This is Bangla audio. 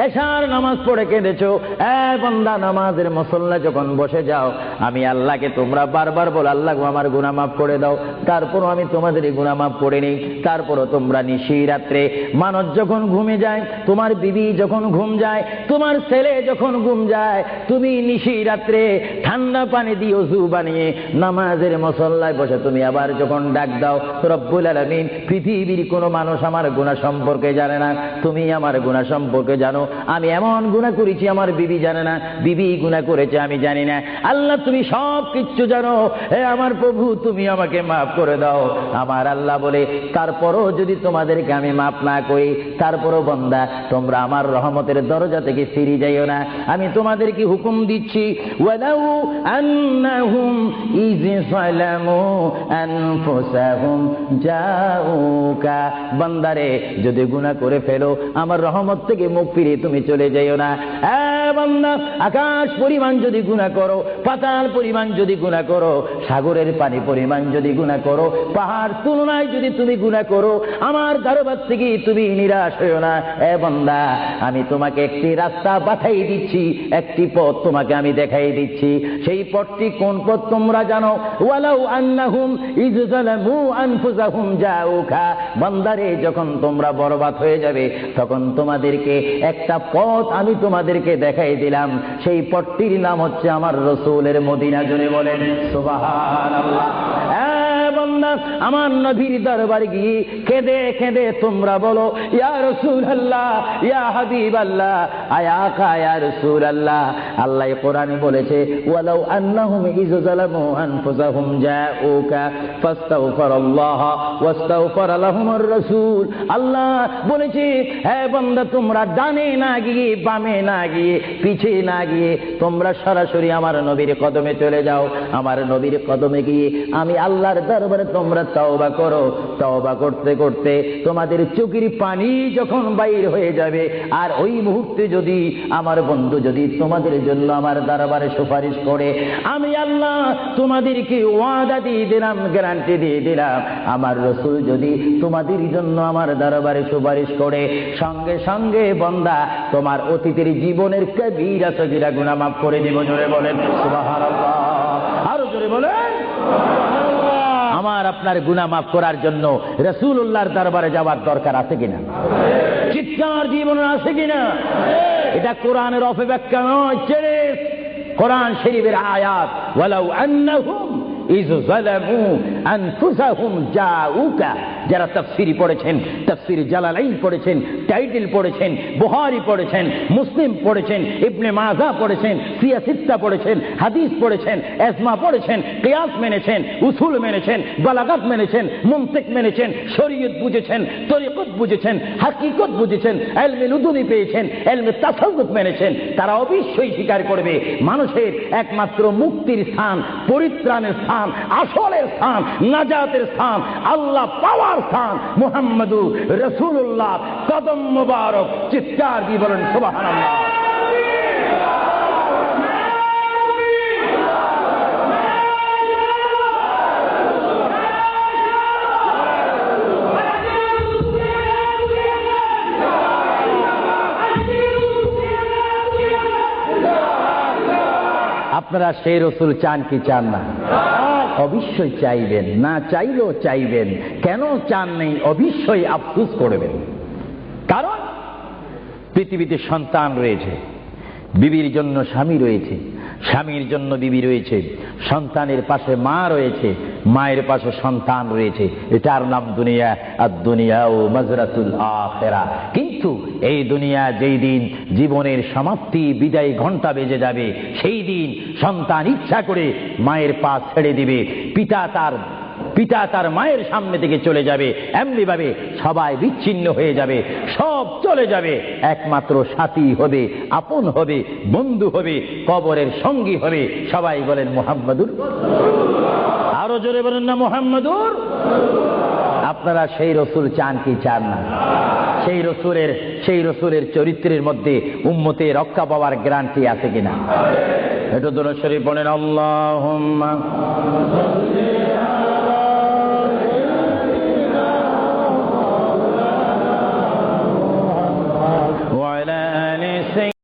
এশার নামাজ পড়ে কেঁদেছো, বান্দা নামাজের মুসল্লা যখন বসে যাও, আমি আল্লাহকে তোমরা বারবার বলো আল্লাহ আমার গুনাহ মাফ করে দাও, তারপরও আমি তোমাদের এই গুনাহ মাফ করে নিই। তারপরও তোমরা নিশি রাত্রে মানুষ যখন ঘুমে যায়, তোমার বিবি যখন ঘুম যায়, তোমার ছেলে যখন ঘুম যায়, তুমি নিশি রাত্রে ঠান্ডা পানি দিয়ে ওযু বানিয়ে নামাজের মুসল্লায় বসে তুমি আবার যখন ডাক দাও, রব্বুল আলামিন পৃথিবীর কোনো মানুষ আমার গুনাহ সম্পর্কে জানে না, তুমি আমার গুনাহ সম্পর্কে জানো। আমি এমন গুনাহ করেছি আমার বিবি জানে না, বিবি গুনাহ করেছে আমি জানি না। আল্লাহ তুমি সব কিচ্ছু জানো, হে আমার প্রভু তুমি আমাকে মাফ করে দাও। আমার আল্লাহ বলে তারপরও যদি তোমাদেরকে আমি মাফ না করি, তারপরও বান্দা তোমরা আমার রহমতের দরজা থেকে ফিরে যাইও না। আমি তোমাদেরকে হুকুম দিচ্ছি, ওয়ালাউ আন্নাহুম ইয যালামু আনফুসাহুম জাউকা, বান্দারে যদি গুনাহ করে ফেলো আমার রহমত থেকে মুখ ফিরিয়ে তুমি চলে যাইও না। বান্দা আকাশ পরিমাণ যদি গুনাহ করো, পাতাল পরিমাণ যদি গুনাহ করো, সাগরের পানি পরিমাণ যদি গুনাহ করো, পাহাড় তুলনায় যদি তুমি গুনাহ করো, আমার দরবার থেকে তুমি নিরাশ হইও না। বান্দা আমি তোমাকে একটি রাস্তা পাঠাই দিচ্ছি, একটি পথ তোমাকে আমি দেখাই দিচ্ছি। সেই পথটি কোন পথ তোমরা জানো? ওয়ালাউ আন্নাহুম ইয যালামু আনফুসাহুম জাউকা, বান্দারে যখন তোমরা বরবাদ হয়ে যাবে তখন তোমাদেরকে একটা পথ আমি তোমাদেরকে দেখাই দিলাম, সেই পথটির নাম হচ্ছে আমার রাসূলের মদিনা। জোরে বলেন সুবহানাল্লাহ। বান্দা আমার নবীর দরবারে গিয়ে কেঁদে কেঁদে তোমরা বলো ইয়া রাসূলুল্লাহ, ইয়া হাবিবাল্লাহ, আয়া আকা ইয়া রাসূলুল্লাহ। আল্লাহ কোরআনে বলেছে ওয়ালাউ আন্নাহুম ইয যালামু আনফুসাহুম জাউকা ফাস্তাগফিরুল্লাহ ওয়াস্তাগফার লাহুমুর রাসূল। আল্লাহ বলেছে হে বান্দা তোমরা ডানে না গিয়ে বামে না গিয়ে পিছে না গিয়ে তোমরা সরাসরি আমার নবীর কদমে চলে যাও। আমার নবীর কদমে গিয়ে আমি আল্লাহর দরবারে তোমরা তওবা করো। তওবা করতে করতে তোমাদের চোখের পানি যখন বাইর হয়ে যাবে, আর ওই মুহূর্তে যদি আমার বন্ধু যদি তোমাদের জন্য আমার দরবারে সুপারিশ করে, আমি আল্লাহ তোমাদেরকে ওয়াদা দিয়ে দিলাম, গ্যারান্টি দিয়ে দিলাম, আমার রাসূল যদি তোমাদের জন্য আমার দরবারে সুপারিশ করে, সঙ্গে সঙ্গে বান্দা তোমার অতীতের জীবনের কবিরা সগীরা গুনাহ মাফ করে দিব। জোরে বলেন সুবহানাল্লাহ, আরো জোরে বলেন। আমার আপনার গুনাহ মাফ করার জন্য রাসূলুল্লাহর দরবারে যাওয়ার দরকার আছে কিনা? চিৎকার জীবন আছে কিনা? এটা কোরআনের অপব্যাখ্যা নয়, কোরআন শরীফের আয়াত। ওয়ালাউ আন্নাহুম ইয যালামু আনফুসাহুম জাউকা, যারা তাফসীর পড়েছেন, তাফসীর জালালাইন পড়েছেন, টাইটেল পড়েছেন, বুখারী পড়েছেন, মুসলিম পড়েছেন, ইবনে মাজাহ পড়েছেন, সিয়াসিত্তা পড়েছেন, হাদিস পড়েছেন, ইজমা পড়েছেন, কিয়াস মেনেছেন, উসুল মেনেছেন, বালাগাত মেনেছেন, মুনতিক মেনেছেন, শরীয়ত বুঝেছেন, তরিকত বুঝেছেন, হাকিকত বুঝেছেন, ইলমে লুদুনি পেয়েছেন, ইলমে তাসাউফ মেনেছেন, তারা অবশ্যই স্বীকার করবে মানুষের একমাত্র মুক্তির স্থান, পরিত্রাণের স্থান, আসলের স্থান, নাজাতের স্থান, আল্লাহ পাওয়ার স্থান মুহাম্মদুর রাসূলুল্লাহ কদম মুবারক। চিৎকার দিয়ে বলেন সুবহানাল্লাহ। আপনারা সেই রাসূল চান কি চান না? অবশ্যই চাইবেন, না চাইলেও চাইবেন। কেন চান নেই? অবশ্যই আফসোস করবেন। কারণ পৃথিবীতে সন্তান রয়েছে, বিবির জন্য স্বামী রয়েছে, স্বামীর জন্য বিবি রয়েছে, সন্তানের পাশে মা রয়েছে, মায়ের পাশে সন্তান রয়েছে। এটার নাম দুনিয়া। আর দুনিয়া ও মাজরাতুল আখিরা। কিন্তু এই দুনিয়া যেই দিন জীবনের সমাপ্তি বিদায় ঘন্টা বেজে যাবে, সেই দিন সন্তান ইচ্ছা করে মায়ের পা ছেড়ে দিবে, পিতা তার মায়ের সামনে থেকে চলে যাবে, এমনি ভাবে সবাই বিচ্ছিন্ন হয়ে যাবে, সব চলে যাবে। একমাত্র সাথী হবে, আপন হবে, বন্ধু হবে, কবরের সঙ্গী হবে। সবাই বলেন মুহাম্মাদুর। আরো জোরে বলেন না মুহাম্মাদুর। আপনারা সেই রাসূল চান কি চান না? সেই রাসূলের চরিত্রের মধ্যে উম্মতের রক্ষা পাওয়ার গ্যারান্টি আছে কিনা? একটু দুরূদ শরীফ বলেন আল্লাহুম্মা وعلى آل